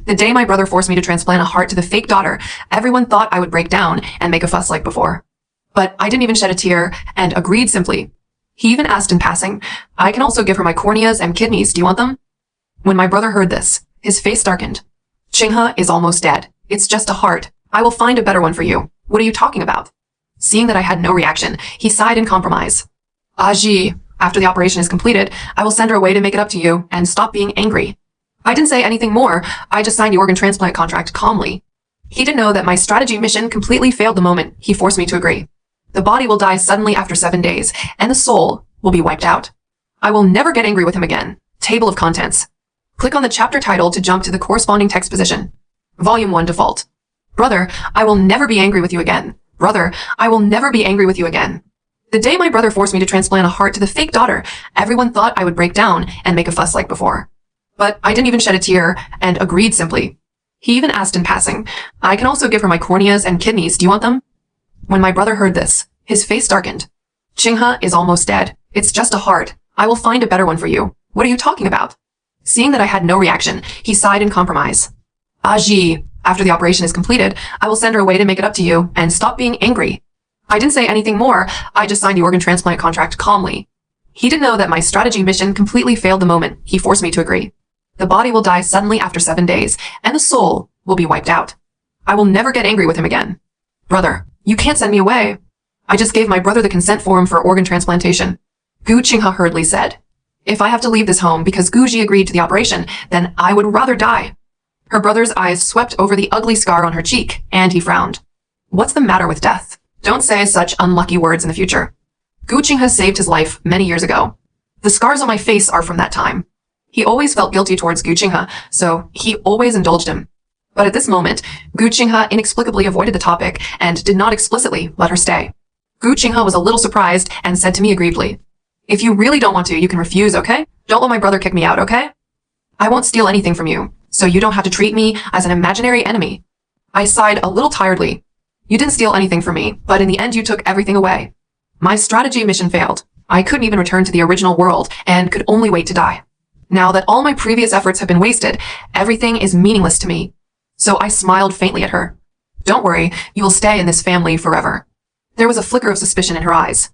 The day my brother forced me to transplant a heart to the fake daughter, everyone thought I would break down and make a fuss like before. But I didn't even shed a tear and agreed simply. He even asked in passing, I can also give her my corneas and kidneys. Do you want them? When my brother heard this, his face darkened. Qinghe is almost dead. It's just a heart. I will find a better one for you. What are you talking about? Seeing that I had no reaction, he sighed in compromise. Aji, after the operation is completed, I will send her away to make it up to you and stop being angry. I didn't say anything more. I just signed the organ transplant contract calmly. He didn't know that my strategy mission completely failed the moment he forced me to agree. The body will die suddenly after 7 days, and the soul will be wiped out. I will never get angry with him again. Table of contents. Click on the chapter title to jump to the corresponding text position. Volume 1 default. Brother, I will never be angry with you again. Brother, I will never be angry with you again. The day my brother forced me to transplant a heart to the fake daughter, everyone thought I would break down and make a fuss like before. But I didn't even shed a tear and agreed simply. He even asked in passing, I can also give her my corneas and kidneys. Do you want them? When my brother heard this, his face darkened. Qinghe is almost dead. It's just a heart. I will find a better one for you. What are you talking about? Seeing that I had no reaction, he sighed in compromise. Aji, after the operation is completed, I will send her away to make it up to you and stop being angry. I didn't say anything more. I just signed the organ transplant contract calmly. He didn't know that my strategy mission completely failed the moment he forced me to agree. The body will die suddenly after 7 days, and the soul will be wiped out. I will never get angry with him again. Brother, you can't send me away. I just gave my brother the consent form for organ transplantation. Gu Qinghe hurriedly said, if I have to leave this home because Guji agreed to the operation, then I would rather die. Her brother's eyes swept over the ugly scar on her cheek, and he frowned. What's the matter with death? Don't say such unlucky words in the future. Gu Qinghe saved his life many years ago. The scars on my face are from that time. He always felt guilty towards Gu Qinghe, so he always indulged him. But at this moment, Gu Qinghe inexplicably avoided the topic and did not explicitly let her stay. Gu Qinghe was a little surprised and said to me aggrievedly, if you really don't want to, you can refuse, okay? Don't let my brother kick me out, okay? I won't steal anything from you, so you don't have to treat me as an imaginary enemy. I sighed a little tiredly. You didn't steal anything from me, but in the end you took everything away. My strategy mission failed. I couldn't even return to the original world and could only wait to die. Now that all my previous efforts have been wasted, everything is meaningless to me. So I smiled faintly at her. Don't worry, you will stay in this family forever. There was a flicker of suspicion in her eyes.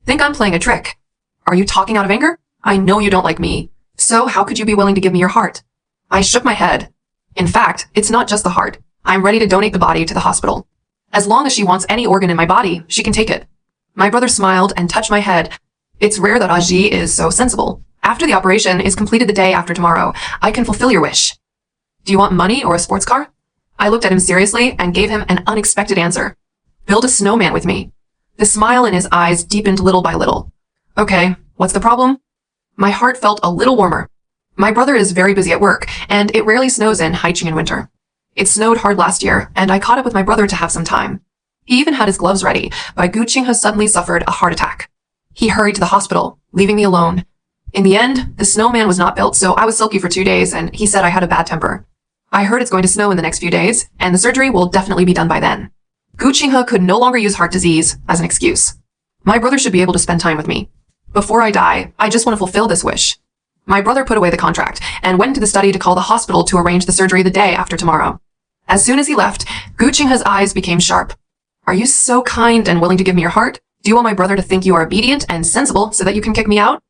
Think I'm playing a trick. Are you talking out of anger? I know you don't like me. So how could you be willing to give me your heart? I shook my head. In fact, it's not just the heart. I'm ready to donate the body to the hospital. As long as she wants any organ in my body, she can take it. My brother smiled and touched my head. It's rare that Aji is so sensible. After the operation is completed the day after tomorrow, I can fulfill your wish. Do you want money or a sports car? I looked at him seriously and gave him an unexpected answer. Build a snowman with me. The smile in his eyes deepened little by little. Okay, what's the problem? My heart felt a little warmer. My brother is very busy at work, and it rarely snows in Haiching in winter. It snowed hard last year, and I caught up with my brother to have some time. He even had his gloves ready, but Gu Qinghe suddenly suffered a heart attack. He hurried to the hospital, leaving me alone. In the end, the snowman was not built, so I was sulky for 2 days, and he said I had a bad temper. I heard it's going to snow in the next few days, and the surgery will definitely be done by then. Gu Qinghe could no longer use heart disease as an excuse. My brother should be able to spend time with me. Before I die, I just want to fulfill this wish. My brother put away the contract and went into the study to call the hospital to arrange the surgery the day after tomorrow. As soon as he left, Gu Qinghe's eyes became sharp. Are you so kind and willing to give me your heart? Do you want my brother to think you are obedient and sensible so that you can kick me out?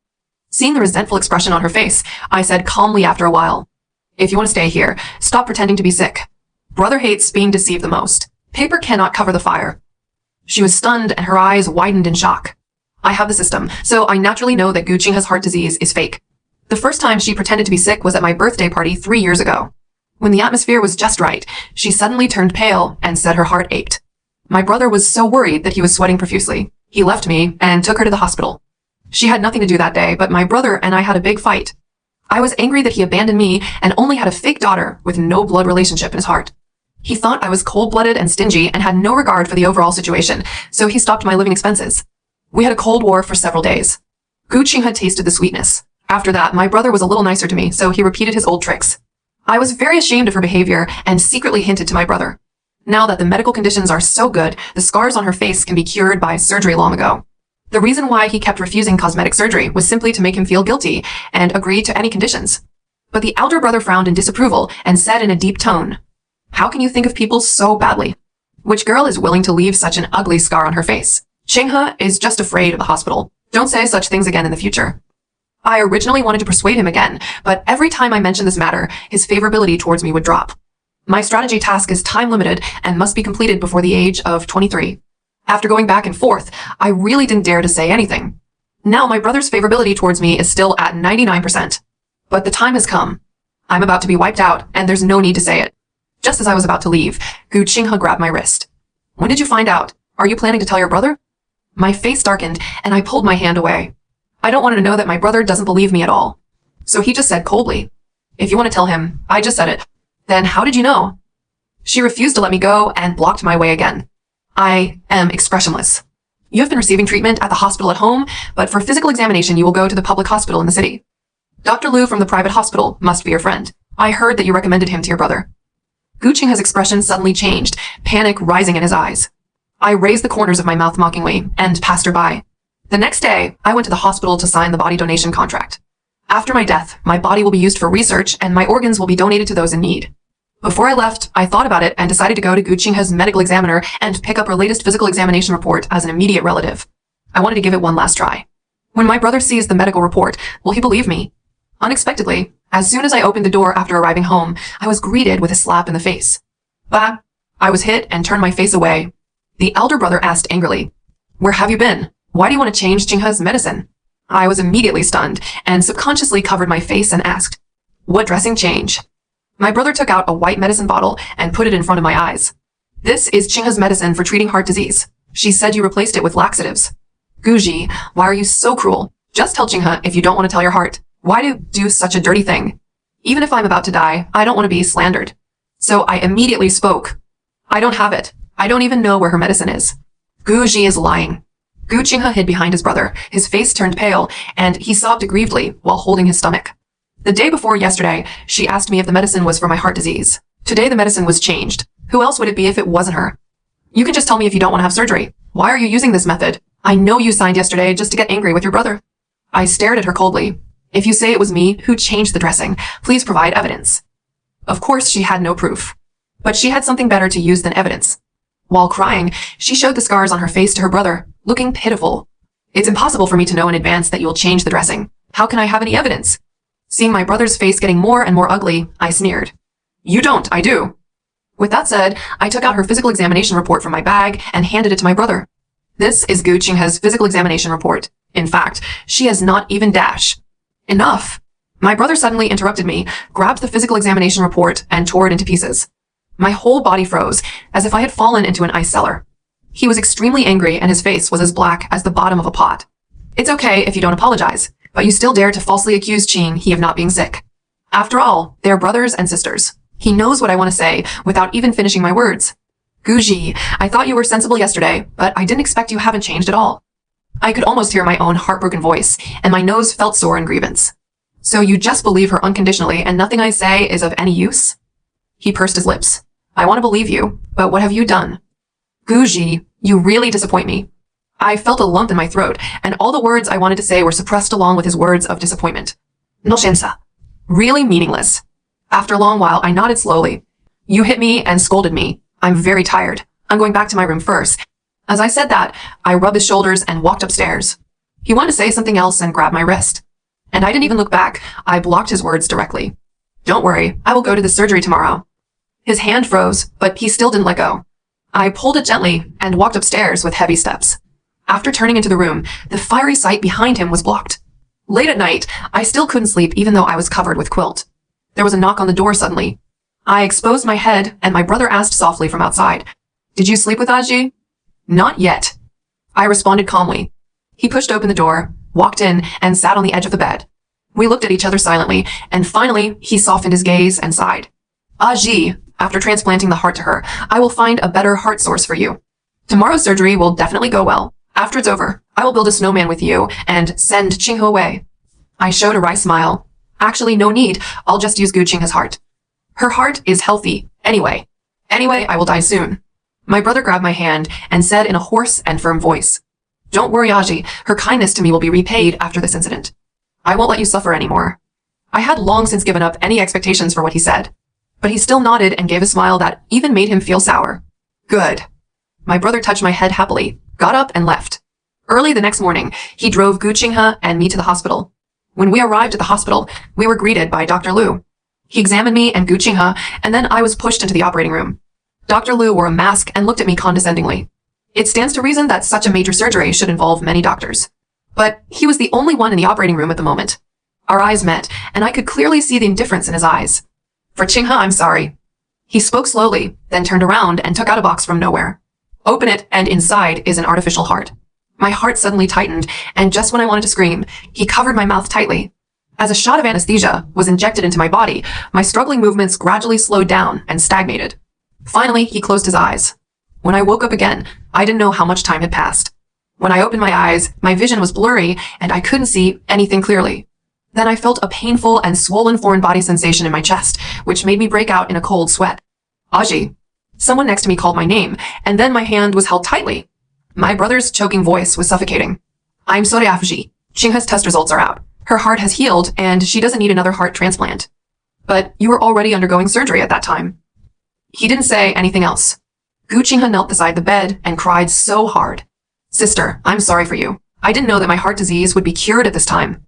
Seeing the resentful expression on her face, I said calmly after a while, if you want to stay here, stop pretending to be sick. Brother hates being deceived the most. Paper cannot cover the fire. She was stunned and her eyes widened in shock. I have the system, so I naturally know that Gu Qinghe's heart disease is fake. The first time she pretended to be sick was at my birthday party 3 years ago. When the atmosphere was just right, she suddenly turned pale and said her heart ached. My brother was so worried that he was sweating profusely. He left me and took her to the hospital. She had nothing to do that day, but my brother and I had a big fight. I was angry that he abandoned me and only had a fake daughter with no blood relationship in his heart. He thought I was cold-blooded and stingy and had no regard for the overall situation, so he stopped my living expenses. We had a cold war for several days. Gu Qinghe tasted the sweetness. After that, my brother was a little nicer to me, so he repeated his old tricks. I was very ashamed of her behavior and secretly hinted to my brother. Now that the medical conditions are so good, the scars on her face can be cured by surgery long ago. The reason why he kept refusing cosmetic surgery was simply to make him feel guilty and agree to any conditions. But the elder brother frowned in disapproval and said in a deep tone, "How can you think of people so badly? Which girl is willing to leave such an ugly scar on her face? Qinghe is just afraid of the hospital. Don't say such things again in the future." I originally wanted to persuade him again, but every time I mentioned this matter, his favorability towards me would drop. My strategy task is time limited and must be completed before the age of 23. After going back and forth, I really didn't dare to say anything. Now my brother's favorability towards me is still at 99%. But the time has come. I'm about to be wiped out, and there's no need to say it. Just as I was about to leave, Gu Qinghe grabbed my wrist. "When did you find out? Are you planning to tell your brother?" My face darkened, and I pulled my hand away. I don't want to know that my brother doesn't believe me at all. So he just said coldly, "If you want to tell him, I just said it." "Then how did you know?" She refused to let me go and blocked my way again. I am expressionless. "You have been receiving treatment at the hospital at home, but for physical examination you will go to the public hospital in the city. Dr. Liu from the private hospital must be your friend. I heard that you recommended him to your brother." Gu Qinghe's expression suddenly changed, panic rising in his eyes. I raised the corners of my mouth mockingly and passed her by. The next day, I went to the hospital to sign the body donation contract. After my death, my body will be used for research and my organs will be donated to those in need. Before I left, I thought about it and decided to go to Gu Qinghe's medical examiner and pick up her latest physical examination report as an immediate relative. I wanted to give it one last try. When my brother sees the medical report, will he believe me? Unexpectedly, as soon as I opened the door after arriving home, I was greeted with a slap in the face. Bah! I was hit and turned my face away. The elder brother asked angrily, "Where have you been? Why do you want to change Qinghe's medicine?" I was immediately stunned and subconsciously covered my face and asked, "What dressing change?" My brother took out a white medicine bottle and put it in front of my eyes. "This is Qinghe's medicine for treating heart disease. She said you replaced it with laxatives." "Guji, why are you so cruel? Just tell Qinghe if you don't want to tell your heart. Why do such a dirty thing? Even if I'm about to die, I don't want to be slandered." So I immediately spoke. "I don't have it. I don't even know where her medicine is." Guji is lying. Gu Qinghe hid behind his brother, his face turned pale, and he sobbed aggrievedly while holding his stomach. The day before yesterday, she asked me if the medicine was for my heart disease. Today the medicine was changed. Who else would it be if it wasn't her? "You can just tell me if you don't want to have surgery. Why are you using this method? I know you signed yesterday just to get angry with your brother." I stared at her coldly. "If you say it was me who changed the dressing, please provide evidence." Of course she had no proof. But she had something better to use than evidence. While crying, she showed the scars on her face to her brother, looking pitiful. "It's impossible for me to know in advance that you will change the dressing. How can I have any evidence?" Seeing my brother's face getting more and more ugly, I sneered. "You don't, I do." With that said, I took out her physical examination report from my bag and handed it to my brother. This is Gu Qinghe's physical examination report. In fact, she has not even dash. Enough. My brother suddenly interrupted me, grabbed the physical examination report, and tore it into pieces. My whole body froze, as if I had fallen into an ice cellar. He was extremely angry and his face was as black as the bottom of a pot. "It's okay if you don't apologize, but you still dare to falsely accuse Qinghe of not being sick. After all, they're brothers and sisters. He knows what I want to say without even finishing my words. Guji, I thought you were sensible yesterday, but I didn't expect you haven't changed at all." I could almost hear my own heartbroken voice, and my nose felt sore in grievance. "So you just believe her unconditionally and nothing I say is of any use?" He pursed his lips. "I want to believe you, but what have you done?" "Guji, you really disappoint me." I felt a lump in my throat, and all the words I wanted to say were suppressed along with his words of disappointment. "No shensa." Really meaningless. After a long while, I nodded slowly. "You hit me and scolded me. I'm very tired. I'm going back to my room first." As I said that, I rubbed his shoulders and walked upstairs. He wanted to say something else and grabbed my wrist. And I didn't even look back. I blocked his words directly. "Don't worry, I will go to the surgery tomorrow." His hand froze, but he still didn't let go. I pulled it gently and walked upstairs with heavy steps. After turning into the room, the fiery sight behind him was blocked. Late at night, I still couldn't sleep even though I was covered with quilt. There was a knock on the door suddenly. I exposed my head and my brother asked softly from outside, "Did you sleep with Aji?" "Not yet." I responded calmly. He pushed open the door, walked in, and sat on the edge of the bed. We looked at each other silently, and finally he softened his gaze and sighed. "Aji, after transplanting the heart to her, I will find a better heart source for you. Tomorrow's surgery will definitely go well. After it's over, I will build a snowman with you and send Qinghe away." I showed a wry smile. "Actually, no need. I'll just use Gu Qinghe's heart. Her heart is healthy, anyway. Anyway, I will die soon." My brother grabbed my hand and said in a hoarse and firm voice, "Don't worry, Aji. Her kindness to me will be repaid after this incident. I won't let you suffer anymore." I had long since given up any expectations for what he said, but he still nodded and gave a smile that even made him feel sour. Good. My brother touched my head happily, got up and left. Early the next morning, he drove Gu Qinghe and me to the hospital. When we arrived at the hospital, we were greeted by Dr. Liu. He examined me and Gu Qinghe, and then I was pushed into the operating room. Dr. Liu wore a mask and looked at me condescendingly. It stands to reason that such a major surgery should involve many doctors. But he was the only one in the operating room at the moment. Our eyes met, and I could clearly see the indifference in his eyes. For Qinghe, I'm sorry. He spoke slowly, then turned around and took out a box from nowhere. Open it, and inside is an artificial heart. My heart suddenly tightened, and just when I wanted to scream, he covered my mouth tightly. As a shot of anesthesia was injected into my body, my struggling movements gradually slowed down and stagnated. Finally, he closed his eyes. When I woke up again, I didn't know how much time had passed. When I opened my eyes, my vision was blurry, and I couldn't see anything clearly. Then I felt a painful and swollen foreign body sensation in my chest, which made me break out in a cold sweat. Aji. Someone next to me called my name, and then my hand was held tightly. My brother's choking voice was suffocating. I'm sorry, Afji. Qinghe's test results are out. Her heart has healed, and she doesn't need another heart transplant. But you were already undergoing surgery at that time. He didn't say anything else. Gu Qinghe knelt beside the bed and cried so hard. Sister, I'm sorry for you. I didn't know that my heart disease would be cured at this time.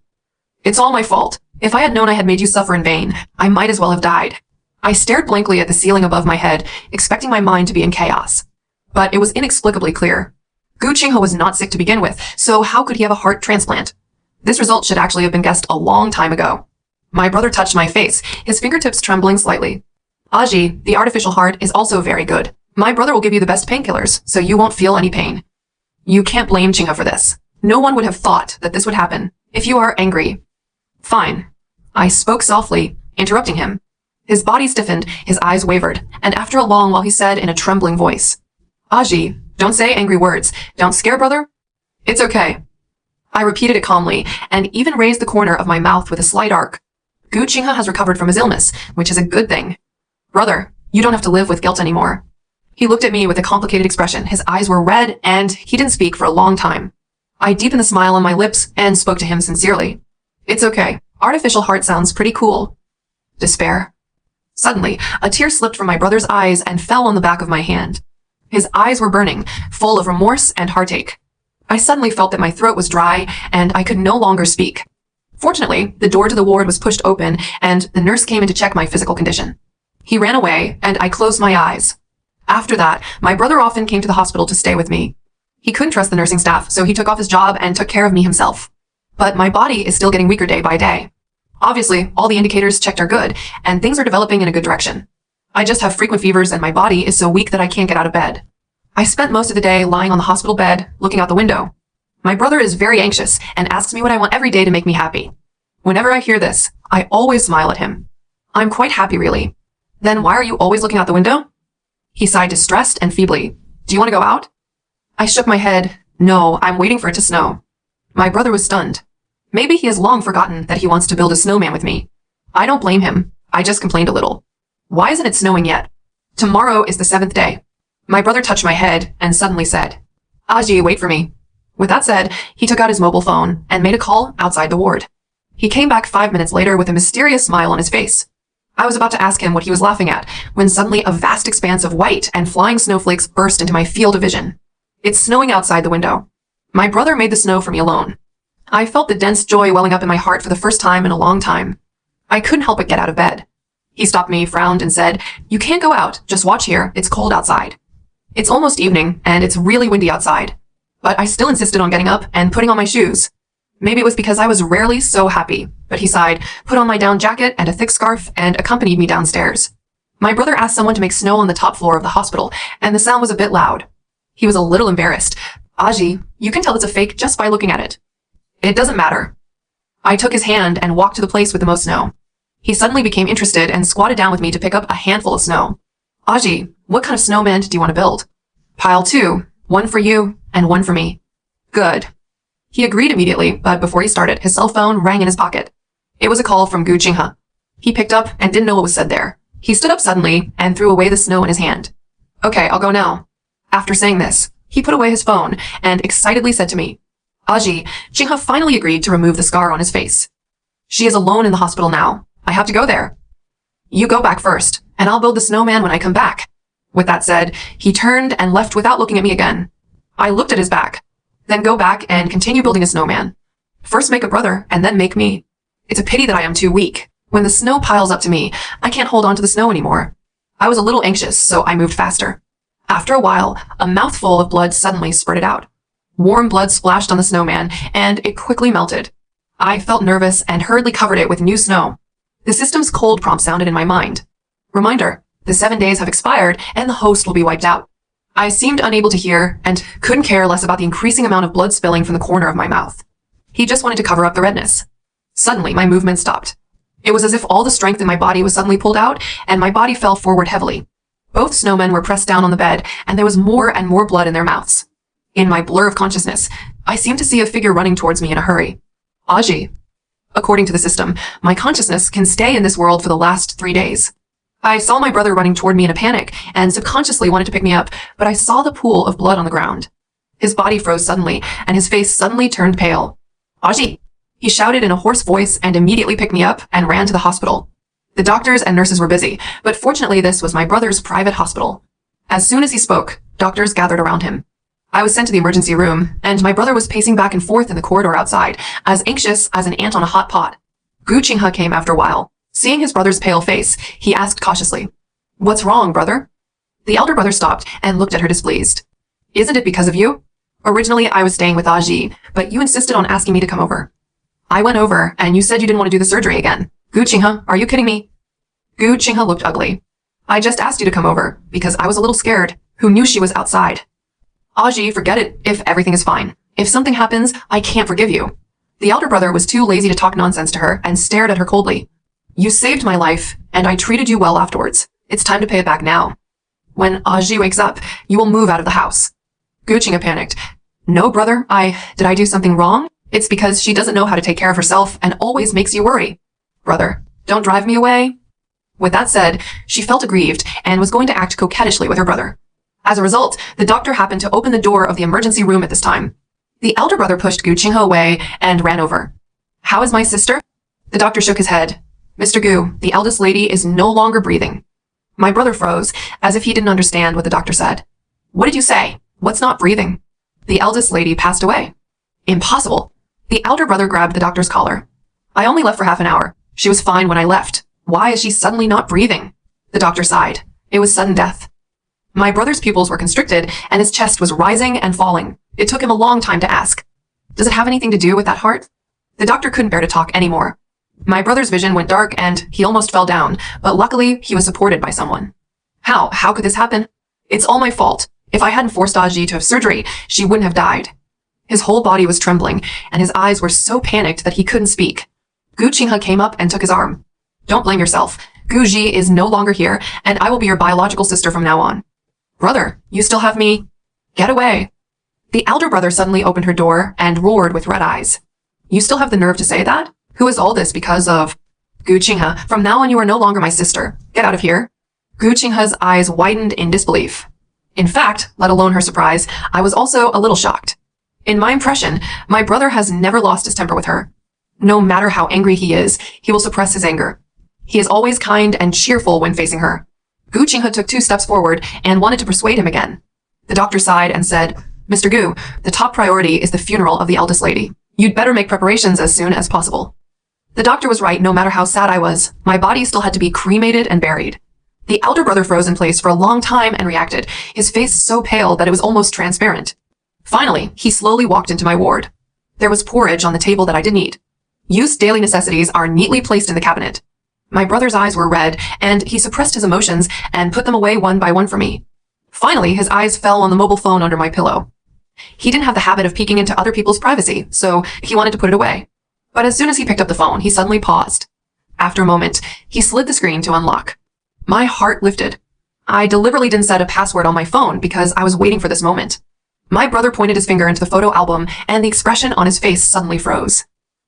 It's all my fault. If I had known I had made you suffer in vain, I might as well have died. I stared blankly at the ceiling above my head, expecting my mind to be in chaos. But it was inexplicably clear. Gu Qinghe was not sick to begin with, so how could he have a heart transplant? This result should actually have been guessed a long time ago. My brother touched my face, his fingertips trembling slightly. Aji, the artificial heart is also very good. My brother will give you the best painkillers, so you won't feel any pain. You can't blame Qinghe for this. No one would have thought that this would happen. If you are angry. Fine. I spoke softly, interrupting him. His body stiffened, his eyes wavered, and after a long while he said in a trembling voice, Aji, don't say angry words. Don't scare brother. It's okay. I repeated it calmly, and even raised the corner of my mouth with a slight arc. Gu Qinghe has recovered from his illness, which is a good thing. Brother, you don't have to live with guilt anymore. He looked at me with a complicated expression. His eyes were red, and he didn't speak for a long time. I deepened the smile on my lips and spoke to him sincerely. It's okay. Artificial heart sounds pretty cool. Despair. Suddenly, a tear slipped from my brother's eyes and fell on the back of my hand. His eyes were burning, full of remorse and heartache. I suddenly felt that my throat was dry, and I could no longer speak. Fortunately, the door to the ward was pushed open, and the nurse came in to check my physical condition. He ran away, and I closed my eyes. After that, my brother often came to the hospital to stay with me. He couldn't trust the nursing staff, so he took off his job and took care of me himself. But my body is still getting weaker day by day. Obviously, all the indicators checked are good, and things are developing in a good direction. I just have frequent fevers and my body is so weak that I can't get out of bed. I spent most of the day lying on the hospital bed, looking out the window. My brother is very anxious and asks me what I want every day to make me happy. Whenever I hear this, I always smile at him. I'm quite happy, really. Then why are you always looking out the window? He sighed distressed and feebly. Do you want to go out? I shook my head. No, I'm waiting for it to snow. My brother was stunned. Maybe he has long forgotten that he wants to build a snowman with me. I don't blame him. I just complained a little. Why isn't it snowing yet? Tomorrow is the 7th day. My brother touched my head and suddenly said, Aji, wait for me. With that said, he took out his mobile phone and made a call outside the ward. He came back 5 minutes later with a mysterious smile on his face. I was about to ask him what he was laughing at, when suddenly a vast expanse of white and flying snowflakes burst into my field of vision. It's snowing outside the window. My brother made the snow for me alone. I felt the dense joy welling up in my heart for the first time in a long time. I couldn't help but get out of bed. He stopped me, frowned, and said, You can't go out. Just watch here. It's cold outside. It's almost evening, and it's really windy outside. But I still insisted on getting up and putting on my shoes. Maybe it was because I was rarely so happy, but he sighed, put on my down jacket and a thick scarf, and accompanied me downstairs. My brother asked someone to make snow on the top floor of the hospital, and the sound was a bit loud. He was a little embarrassed. Aji, you can tell it's a fake just by looking at it. It doesn't matter. I took his hand and walked to the place with the most snow. He suddenly became interested and squatted down with me to pick up a handful of snow. Aji, what kind of snowman do you want to build? Pile 2, one for you and one for me. Good. He agreed immediately, but before he started, his cell phone rang in his pocket. It was a call from Gu Qinghe. He picked up and didn't know what was said there. He stood up suddenly and threw away the snow in his hand. Okay, I'll go now. After saying this, he put away his phone and excitedly said to me, Aji, Qinghe finally agreed to remove the scar on his face. She is alone in the hospital now. I have to go there. You go back first, and I'll build the snowman when I come back. With that said, he turned and left without looking at me again. I looked at his back. Then go back and continue building a snowman. First make a brother, and then make me. It's a pity that I am too weak. When the snow piles up to me, I can't hold on to the snow anymore. I was a little anxious, so I moved faster. After a while, a mouthful of blood suddenly spurted out. Warm blood splashed on the snowman, and it quickly melted. I felt nervous and hurriedly covered it with new snow. The system's cold prompt sounded in my mind. Reminder, the 7 days have expired and the host will be wiped out. I seemed unable to hear and couldn't care less about the increasing amount of blood spilling from the corner of my mouth. He just wanted to cover up the redness. Suddenly, my movement stopped. It was as if all the strength in my body was suddenly pulled out and my body fell forward heavily. Both snowmen were pressed down on the bed and there was more and more blood in their mouths. In my blur of consciousness, I seemed to see a figure running towards me in a hurry. Aji. According to the system, my consciousness can stay in this world for the last 3 days. I saw my brother running toward me in a panic and subconsciously wanted to pick me up, but I saw the pool of blood on the ground. His body froze suddenly and his face suddenly turned pale. Aji! He shouted in a hoarse voice and immediately picked me up and ran to the hospital. The doctors and nurses were busy, but fortunately this was my brother's private hospital. As soon as he spoke, doctors gathered around him. I was sent to the emergency room, and my brother was pacing back and forth in the corridor outside, as anxious as an ant on a hot pot. Gu Qinghe came after a while. Seeing his brother's pale face, he asked cautiously, "What's wrong, brother?" The elder brother stopped and looked at her displeased. "Isn't it because of you? Originally, I was staying with Aji, but you insisted on asking me to come over. I went over, and you said you didn't want to do the surgery again. Gu Qinghe, are you kidding me?" Gu Qinghe looked ugly. "I just asked you to come over, because I was a little scared. Who knew she was outside?" "Aji, forget it if everything is fine. If something happens, I can't forgive you." The elder brother was too lazy to talk nonsense to her and stared at her coldly. "You saved my life, and I treated you well afterwards. It's time to pay it back now. When Aji wakes up, you will move out of the house." Gu Qinghe panicked. "No, brother, did I do something wrong? It's because she doesn't know how to take care of herself and always makes you worry. Brother, don't drive me away." With that said, she felt aggrieved and was going to act coquettishly with her brother. As a result, the doctor happened to open the door of the emergency room at this time. The elder brother pushed Gu Qinghe away and ran over. "How is my sister?" The doctor shook his head. "Mr. Gu, the eldest lady is no longer breathing." My brother froze, as if he didn't understand what the doctor said. "What did you say? What's not breathing?" "The eldest lady passed away." "Impossible." The elder brother grabbed the doctor's collar. "I only left for half an hour. She was fine when I left. Why is she suddenly not breathing?" The doctor sighed. It was sudden death. My brother's pupils were constricted, and his chest was rising and falling. It took him a long time to ask, "Does it have anything to do with that heart?" The doctor couldn't bear to talk anymore. My brother's vision went dark, and he almost fell down, but luckily, he was supported by someone. How could this happen? It's all my fault. If I hadn't forced Aji to have surgery, she wouldn't have died." His whole body was trembling, and his eyes were so panicked that he couldn't speak. Gu Qinghe came up and took his arm. "Don't blame yourself. Gu Ji is no longer here, and I will be your biological sister from now on." "Brother, you still have me." "Get away." The elder brother suddenly opened her door and roared with red eyes. "You still have the nerve to say that? Who is all this because of?" "Gu Qinghe, from now on you are no longer my sister. Get out of here." Gu Qinghe's eyes widened in disbelief. In fact, let alone her surprise, I was also a little shocked. In my impression, my brother has never lost his temper with her. No matter how angry he is, he will suppress his anger. He is always kind and cheerful when facing her. Gu Qinghe took 2 steps forward and wanted to persuade him again. The doctor sighed and said, "Mr. Gu, the top priority is the funeral of the eldest lady. You'd better make preparations as soon as possible." The doctor was right. No matter how sad I was, my body still had to be cremated and buried. The elder brother froze in place for a long time and reacted, his face so pale that it was almost transparent. Finally, he slowly walked into my ward. There was porridge on the table that I didn't eat. Used daily necessities are neatly placed in the cabinet. My brother's eyes were red, and he suppressed his emotions and put them away one by one for me. Finally, his eyes fell on the mobile phone under my pillow. He didn't have the habit of peeking into other people's privacy, so he wanted to put it away. But as soon as he picked up the phone, he suddenly paused. After a moment, he slid the screen to unlock. My heart lifted. I deliberately didn't set a password on my phone because I was waiting for this moment. My brother pointed his finger into the photo album, and the expression on his face suddenly froze.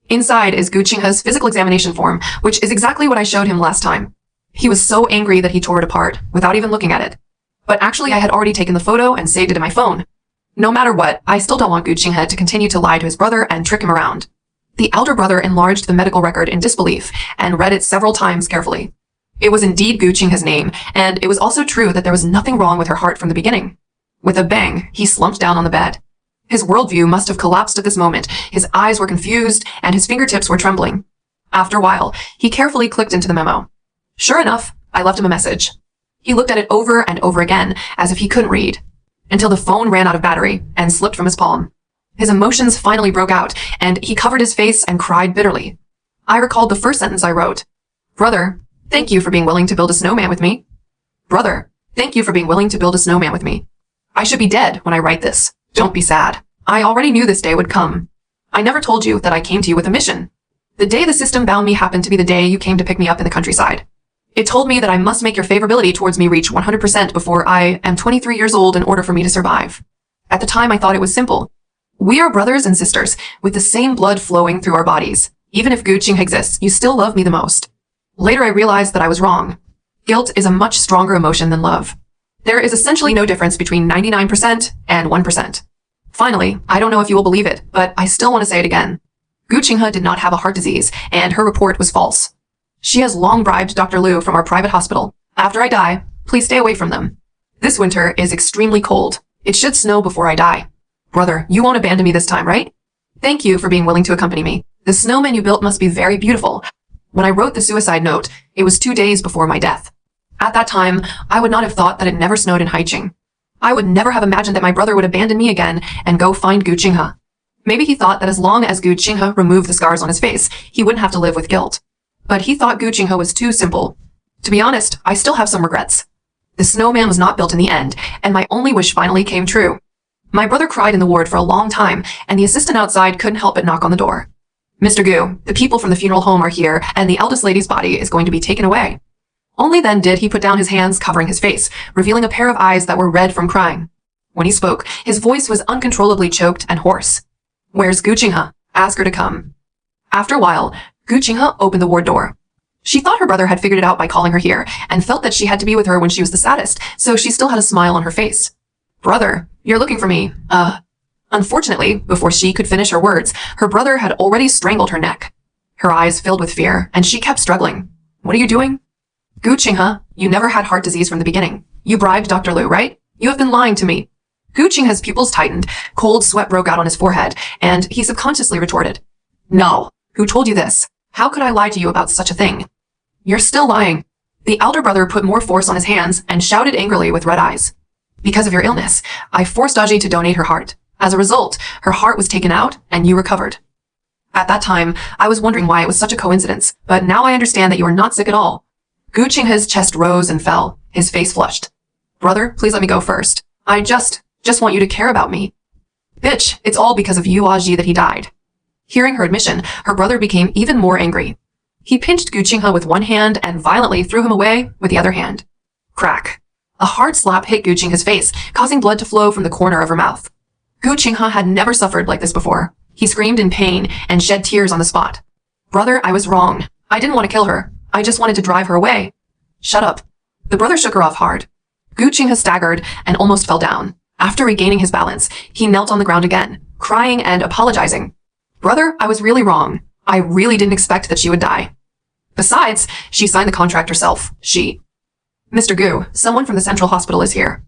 Inside is Gu Qinghe's physical examination form, which is exactly what I showed him last time. He was so angry that he tore it apart, without even looking at it. But actually, I had already taken the photo and saved it in my phone. No matter what, I still don't want Gu Qinghe to continue to lie to his brother and trick him around. The elder brother enlarged the medical record in disbelief and read it several times carefully. It was indeed Gu Qinghe's name, and it was also true that there was nothing wrong with her heart from the beginning. With a bang, he slumped down on the bed. His worldview must have collapsed at this moment. His eyes were confused, and his fingertips were trembling. After a while, he carefully clicked into the memo. Sure enough, I left him a message. He looked at it over and over again, as if he couldn't read, until the phone ran out of battery and slipped from his palm. His emotions finally broke out, and he covered his face and cried bitterly. I recalled the first sentence I wrote. Brother, thank you for being willing to build a snowman with me. Brother, thank you for being willing to build a snowman with me. I should be dead when I write this. Don't be sad. I already knew this day would come. I never told you that I came to you with a mission. The day the system bound me happened to be the day you came to pick me up in the countryside. It told me that I must make your favorability towards me reach 100% before I am 23 years old in order for me to survive. At the time, I thought it was simple. We are brothers and sisters, with the same blood flowing through our bodies. Even if Gu Qinghe exists, you still love me the most. Later, I realized that I was wrong. Guilt is a much stronger emotion than love. There is essentially no difference between 99% and 1%. Finally, I don't know if you will believe it, but I still want to say it again. Gu Qinghe did not have a heart disease, and her report was false. She has long bribed Dr. Liu from our private hospital. After I die, please stay away from them. This winter is extremely cold. It should snow before I die. Brother, you won't abandon me this time, right? Thank you for being willing to accompany me. The snowman you built must be very beautiful. When I wrote the suicide note, it was 2 days before my death. At that time, I would not have thought that it never snowed in Haiqing. I would never have imagined that my brother would abandon me again and go find Gu Qinghe. Maybe he thought that as long as Gu Qinghe removed the scars on his face, he wouldn't have to live with guilt. But he thought Gu Qinghe was too simple. To be honest, I still have some regrets. The snowman was not built in the end, and my only wish finally came true. My brother cried in the ward for a long time, and the assistant outside couldn't help but knock on the door. Mr. Gu, the people from the funeral home are here, and the eldest lady's body is going to be taken away. Only then did he put down his hands covering his face, revealing a pair of eyes that were red from crying. When he spoke, his voice was uncontrollably choked and hoarse. Where's Gu Qinghe? Ask her to come. After a while, Gu Qinghe opened the ward door. She thought her brother had figured it out by calling her here, and felt that she had to be with her when she was the saddest, so she still had a smile on her face. Brother, you're looking for me. Unfortunately, before she could finish her words, her brother had already strangled her neck. Her eyes filled with fear, and she kept struggling. What are you doing? Gu Qinghe, you never had heart disease from the beginning. You bribed Dr. Liu, right? You have been lying to me. Gu Qinghe's pupils tightened, cold sweat broke out on his forehead, and he subconsciously retorted. No. Who told you this? How could I lie to you about such a thing? You're still lying. The elder brother put more force on his hands and shouted angrily with red eyes. Because of your illness, I forced Aji to donate her heart. As a result, her heart was taken out and you recovered. At that time, I was wondering why it was such a coincidence, but now I understand that you are not sick at all. Gu Qinghe's chest rose and fell, his face flushed. Brother, please let me go first. I just want you to care about me. Bitch, it's all because of you, Aji, that he died. Hearing her admission, her brother became even more angry. He pinched Gu Qinghe with one hand and violently threw him away with the other hand. Crack. A hard slap hit Gu Qinghe's face, causing blood to flow from the corner of her mouth. Gu Qinghe had never suffered like this before. He screamed in pain and shed tears on the spot. Brother, I was wrong. I didn't want to kill her. I just wanted to drive her away. Shut up. The brother shook her off hard. Gu Qinghe staggered and almost fell down. After regaining his balance, he knelt on the ground again, crying and apologizing. Brother, I was really wrong. I really didn't expect that she would die. Besides, she signed the contract herself. She. Mr. Gu, someone from the central hospital is here.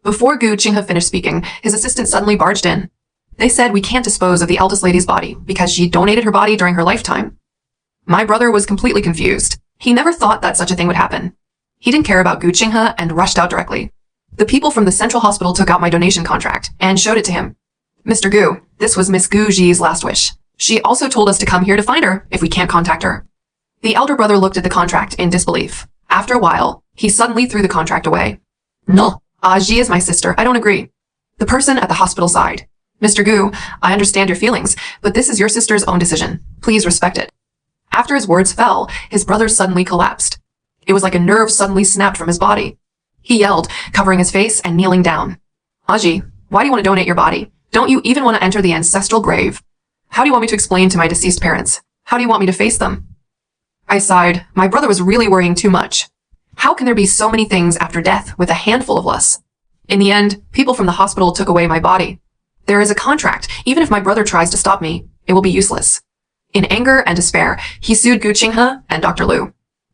Before Gu Qinghe finished speaking, his assistant suddenly barged in. They said we can't dispose of the eldest lady's body because she donated her body during her lifetime. My brother was completely confused. He never thought that such a thing would happen. He didn't care about Gu Qinghe and rushed out directly. The people from the central hospital took out my donation contract and showed it to him. Mr. Gu, this was Miss Gu Ji's last wish. She also told us to come here to find her if we can't contact her. The elder brother looked at the contract in disbelief. After a while, he suddenly threw the contract away. No, Aji is my sister. I don't agree. The person at the hospital sighed. Mr. Gu, I understand your feelings, but this is your sister's own decision. Please respect it. After his words fell, his brother suddenly collapsed. It was like a nerve suddenly snapped from his body. He yelled, covering his face and kneeling down. Aji, why do you want to donate your body? Don't you even want to enter the ancestral grave? How do you want me to explain to my deceased parents? How do you want me to face them? I sighed. My brother was really worrying too much. How can there be so many things after death with a handful of us? In the end, people from the hospital took away my body. There is a contract. Even if my brother tries to stop me, it will be useless. In anger and despair, he sued Gu Qinghe and Dr. Liu.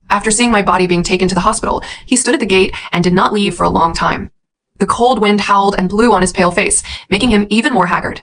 After seeing my body being taken to the hospital, he stood at the gate and did not leave for a long time. The cold wind howled and blew on his pale face, making him even more haggard.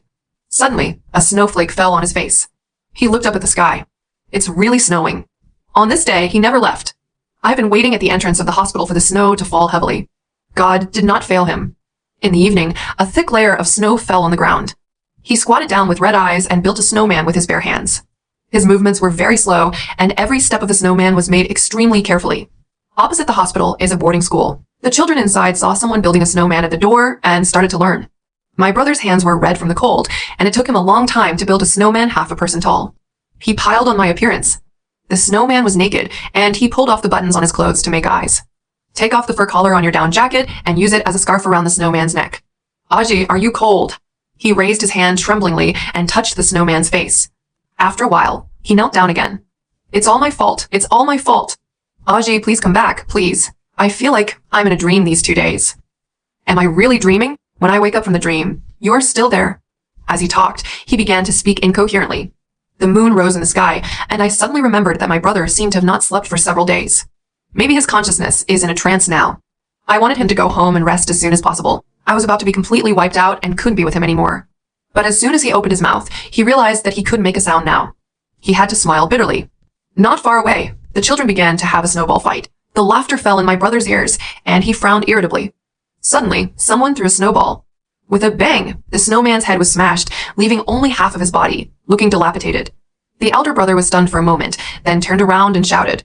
Suddenly, a snowflake fell on his face. He looked up at the sky. It's really snowing. On this day, he never left. I've been waiting at the entrance of the hospital for the snow to fall heavily. God did not fail him. In the evening, a thick layer of snow fell on the ground. He squatted down with red eyes and built a snowman with his bare hands. His movements were very slow, and every step of the snowman was made extremely carefully. Opposite the hospital is a boarding school. The children inside saw someone building a snowman at the door and started to learn. My brother's hands were red from the cold, and it took him a long time to build a snowman half a person tall. He piled on my appearance. The snowman was naked, and he pulled off the buttons on his clothes to make eyes. Take off the fur collar on your down jacket and use it as a scarf around the snowman's neck. Aji, are you cold? He raised his hand tremblingly and touched the snowman's face. After a while, he knelt down again. It's all my fault. It's all my fault. Aji, please come back, please. I feel like I'm in a dream these 2 days. Am I really dreaming? When I wake up from the dream, you're still there. As he talked, he began to speak incoherently. The moon rose in the sky, and I suddenly remembered that my brother seemed to have not slept for several days. Maybe his consciousness is in a trance now. I wanted him to go home and rest as soon as possible. I was about to be completely wiped out and couldn't be with him anymore. But as soon as he opened his mouth, he realized that he couldn't make a sound now. He had to smile bitterly. Not far away, the children began to have a snowball fight. The laughter fell in my brother's ears, and he frowned irritably. Suddenly, someone threw a snowball. With a bang, the snowman's head was smashed, leaving only half of his body, looking dilapidated. The elder brother was stunned for a moment, then turned around and shouted,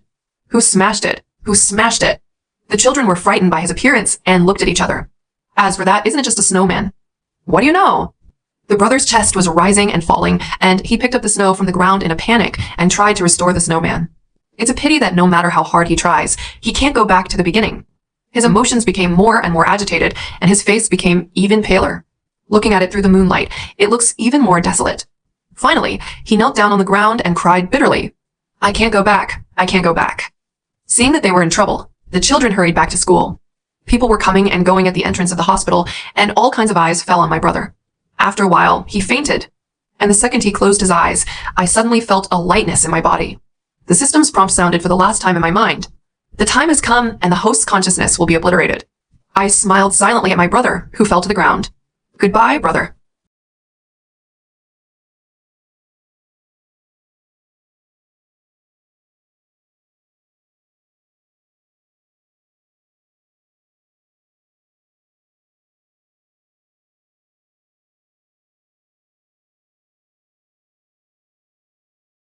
"Who smashed it? Who smashed it?" The children were frightened by his appearance and looked at each other. As for that, isn't it just a snowman? What do you know? The brother's chest was rising and falling, and he picked up the snow from the ground in a panic and tried to restore the snowman. It's a pity that no matter how hard he tries, he can't go back to the beginning. His emotions became more and more agitated, and his face became even paler. Looking at it through the moonlight, it looks even more desolate. Finally, he knelt down on the ground and cried bitterly, "I can't go back. I can't go back." Seeing that they were in trouble, the children hurried back to school. People were coming and going at the entrance of the hospital, and all kinds of eyes fell on my brother. After a while, he fainted, and the second he closed his eyes, I suddenly felt a lightness in my body. The system's prompt sounded for the last time in my mind. The time has come, and the host's consciousness will be obliterated. I smiled silently at my brother, who fell to the ground. Goodbye, brother.